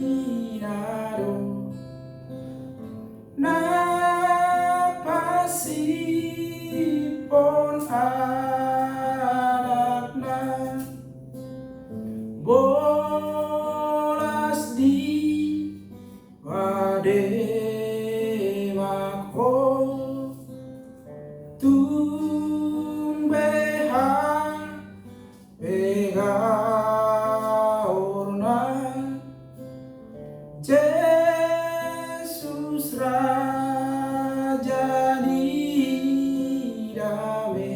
Sarairaro napasipon anakna bolas di wadewako tumbehan pegaorna Yesus Raja di dame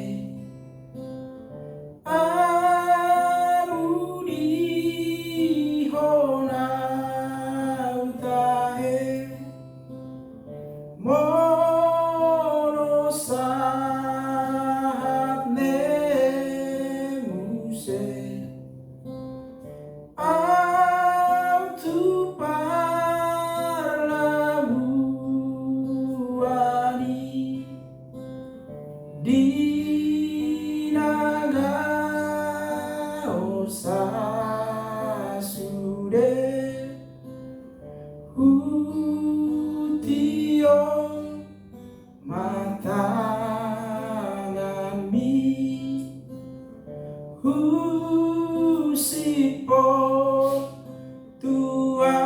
amudi hona utahe mono sahat ne muse autu parlabuani di naga osasude utio matangami husipo tua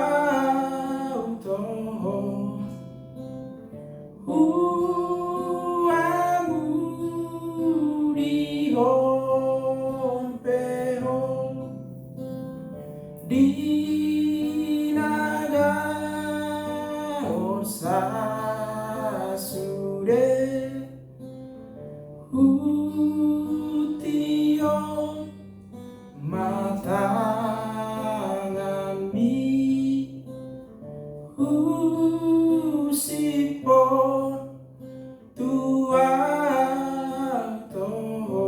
utoho uamudi hompeho di naga osasude utio matangami usipon tua toho